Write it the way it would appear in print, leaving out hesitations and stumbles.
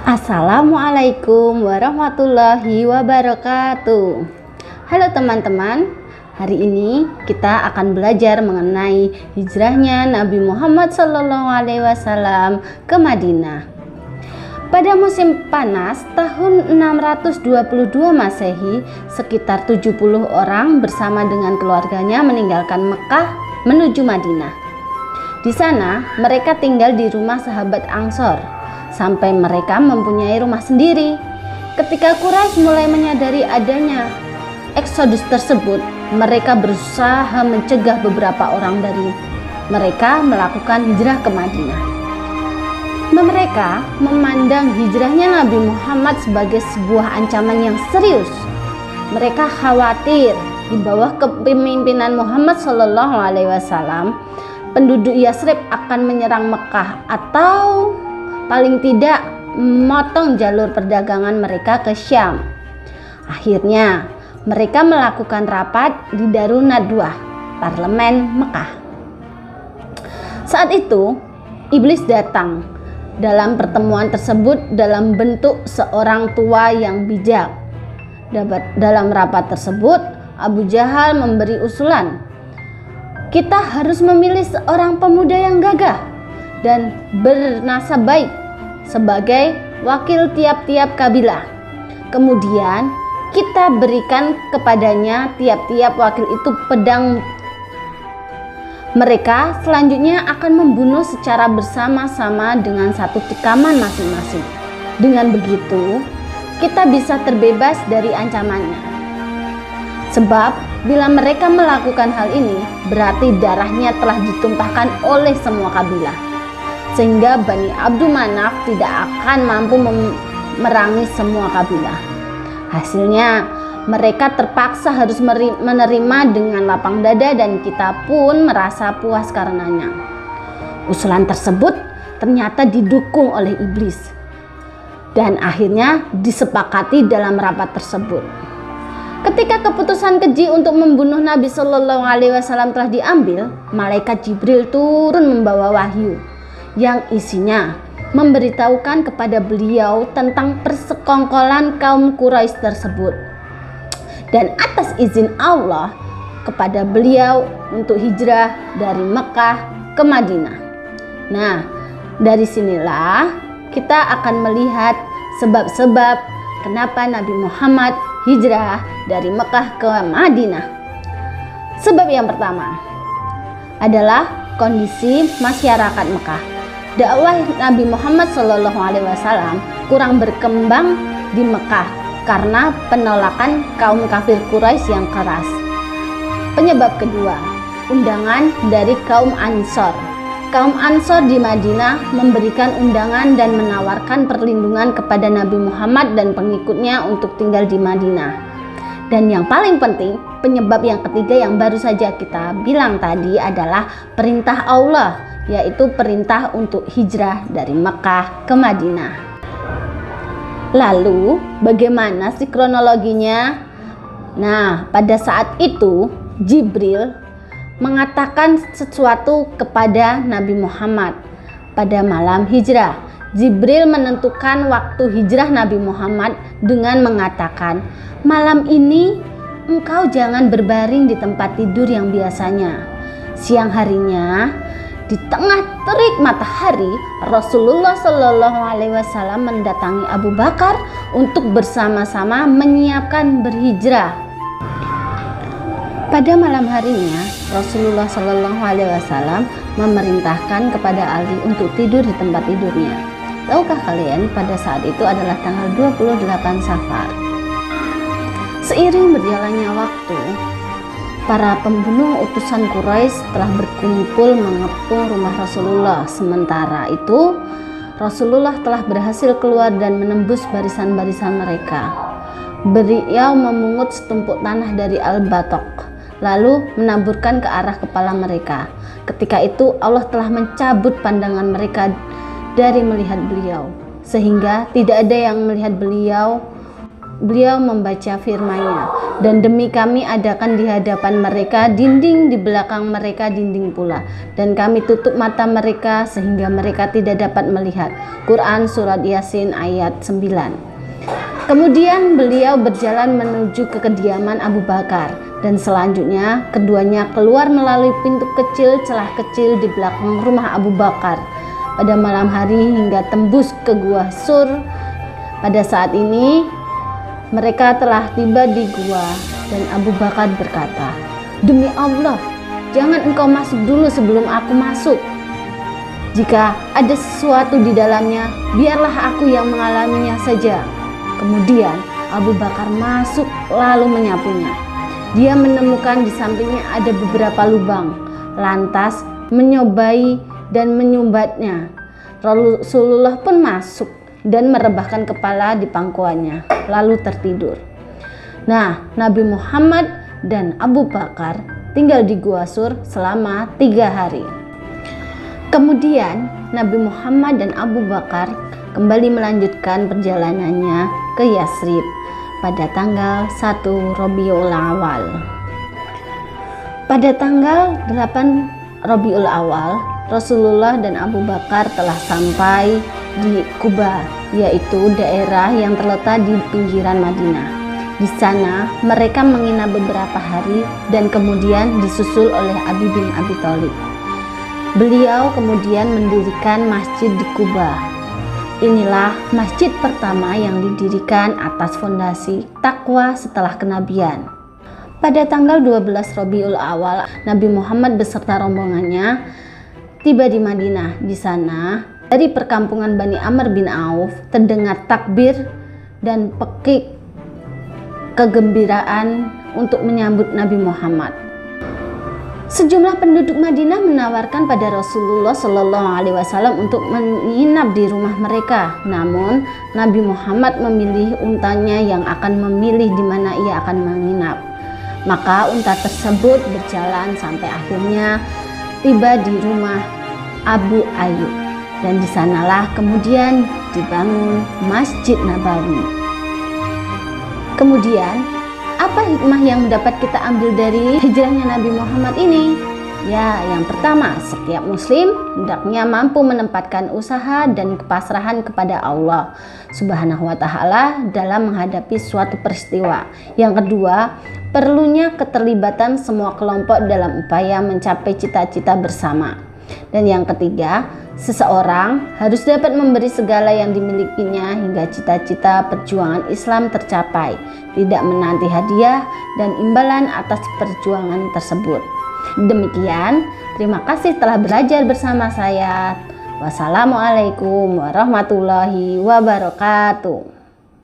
Assalamualaikum warahmatullahi wabarakatuh. Halo teman-teman, hari ini kita akan belajar mengenai hijrahnya Nabi Muhammad SAW ke Madinah. Pada musim panas tahun 622 Masehi, sekitar 70 orang bersama dengan keluarganya meninggalkan Mekah menuju Madinah. Di sana mereka tinggal di rumah sahabat Ansor sampai mereka mempunyai rumah sendiri. Ketika Quraisy mulai menyadari adanya eksodus tersebut, mereka berusaha mencegah beberapa orang dari mereka melakukan hijrah ke Madinah. Mereka memandang hijrahnya Nabi Muhammad sebagai sebuah ancaman yang serius. Mereka khawatir di bawah kepemimpinan Muhammad SAW, penduduk Yasrib akan menyerang Mekah atau paling tidak memotong jalur perdagangan mereka ke Syam. Akhirnya mereka melakukan rapat di Darun Nadwah, parlemen Mekah. Saat itu iblis datang. Dalam pertemuan tersebut dalam bentuk seorang tua yang bijak. Dalam rapat tersebut Abu Jahal memberi usulan, kita harus memilih seorang pemuda yang gagah dan bernasab baik sebagai wakil tiap-tiap kabilah. Kemudian kita berikan kepadanya tiap-tiap wakil itu pedang. Mereka selanjutnya akan membunuh secara bersama-sama dengan satu tikaman masing-masing. Dengan begitu, kita bisa terbebas dari ancamannya. Sebab bila mereka melakukan hal ini, berarti darahnya telah ditumpahkan oleh semua kabilah, sehingga Bani Abdul Manaf tidak akan mampu memerangi semua kabilah. Hasilnya mereka terpaksa harus menerima dengan lapang dada dan kita pun merasa puas karenanya. Usulan tersebut ternyata didukung oleh iblis dan akhirnya disepakati dalam rapat tersebut. Ketika keputusan keji untuk membunuh Nabi SAW telah diambil, malaikat Jibril turun membawa wahyu yang isinya memberitahukan kepada beliau tentang persekongkolan kaum Quraisy tersebut dan atas izin Allah kepada beliau untuk hijrah dari Mekah ke Madinah. Nah, dari sinilah kita akan melihat sebab-sebab kenapa Nabi Muhammad hijrah dari Mekah ke Madinah. Sebab yang pertama adalah kondisi masyarakat Mekah. Dakwah Nabi Muhammad SAW kurang berkembang di Mekah karena penolakan kaum kafir Quraisy yang keras. Penyebab kedua, undangan dari kaum Ansor. Kaum Ansor di Madinah memberikan undangan dan menawarkan perlindungan kepada Nabi Muhammad dan pengikutnya untuk tinggal di Madinah. Dan yang paling penting, penyebab yang ketiga yang baru saja kita bilang tadi adalah perintah Allah, yaitu perintah untuk hijrah dari Mekah ke Madinah. Lalu bagaimana sih kronologinya? Nah, pada saat itu Jibril mengatakan sesuatu kepada Nabi Muhammad pada malam hijrah. Jibril menentukan waktu hijrah Nabi Muhammad dengan mengatakan, malam ini engkau jangan berbaring di tempat tidur yang biasanya. Siang harinya, di tengah terik matahari, Rasulullah SAW mendatangi Abu Bakar untuk bersama-sama menyiapkan berhijrah. Pada malam harinya, Rasulullah SAW memerintahkan kepada Ali untuk tidur di tempat tidurnya. Tahukah kalian pada saat itu adalah tanggal 28 Safar. Seiring berjalannya waktu, para pembunuh utusan Quraisy telah berkumpul mengepung rumah Rasulullah. Sementara itu, Rasulullah telah berhasil keluar dan menembus barisan-barisan mereka. Beliau memungut setumpuk tanah dari Al-Batok, lalu menaburkan ke arah kepala mereka. Ketika itu Allah telah mencabut pandangan mereka dari melihat beliau, sehingga tidak ada yang melihat beliau beliau membaca firman-Nya, dan demi kami adakan di hadapan mereka dinding, di belakang mereka dinding pula, dan kami tutup mata mereka sehingga mereka tidak dapat melihat. Quran Surat Yasin ayat 9. Kemudian beliau berjalan menuju ke kediaman Abu Bakar, dan selanjutnya keduanya keluar melalui pintu kecil, celah kecil di belakang rumah Abu Bakar pada malam hari hingga tembus ke gua Sur. Pada saat ini mereka telah tiba di gua, dan Abu Bakar berkata, "Demi Allah, jangan engkau masuk dulu sebelum aku masuk. Jika ada sesuatu di dalamnya, biarlah aku yang mengalaminya saja." Kemudian Abu Bakar masuk lalu menyapunya. Dia menemukan di sampingnya ada beberapa lubang, lantas menyobai dan menyumbatnya. Rasulullah pun masuk dan merebahkan kepala di pangkuannya, lalu tertidur. Nah, Nabi Muhammad dan Abu Bakar tinggal di Gua Sur selama 3 hari. Kemudian Nabi Muhammad dan Abu Bakar kembali melanjutkan perjalanannya ke Yasrib pada tanggal 1 Rabiul Awal. Pada tanggal 8 Rabiul Awal, Rasulullah dan Abu Bakar telah sampai di Quba, yaitu daerah yang terletak di pinggiran Madinah. Di sana mereka menginap beberapa hari dan kemudian disusul oleh Ali bin Abi Thalib. Beliau kemudian mendirikan masjid di Quba. Inilah masjid pertama yang didirikan atas fondasi takwa setelah kenabian. Pada tanggal 12 Rabiul Awal, Nabi Muhammad beserta rombongannya tiba di Madinah. Di sana, dari perkampungan Bani Amr bin Auf terdengar takbir dan pekik kegembiraan untuk menyambut Nabi Muhammad. Sejumlah penduduk Madinah menawarkan pada Rasulullah Shallallahu Alaihi Wasallam untuk menginap di rumah mereka. Namun Nabi Muhammad memilih untanya yang akan memilih di mana ia akan menginap. Maka unta tersebut berjalan sampai akhirnya tiba di rumah Abu Ayyub, dan di sanalah kemudian dibangun Masjid Nabawi. Kemudian, apa hikmah yang dapat kita ambil dari hijrahnya Nabi Muhammad ini? Ya, yang pertama, setiap muslim hendaknya mampu menempatkan usaha dan kepasrahan kepada Allah Subhanahu wa Ta'ala dalam menghadapi suatu peristiwa. Yang kedua, perlunya keterlibatan semua kelompok dalam upaya mencapai cita-cita bersama. Dan yang ketiga, seseorang harus dapat memberi segala yang dimilikinya hingga cita-cita perjuangan Islam tercapai, tidak menanti hadiah dan imbalan atas perjuangan tersebut. Demikian, terima kasih telah belajar bersama saya. Wassalamualaikum warahmatullahi wabarakatuh.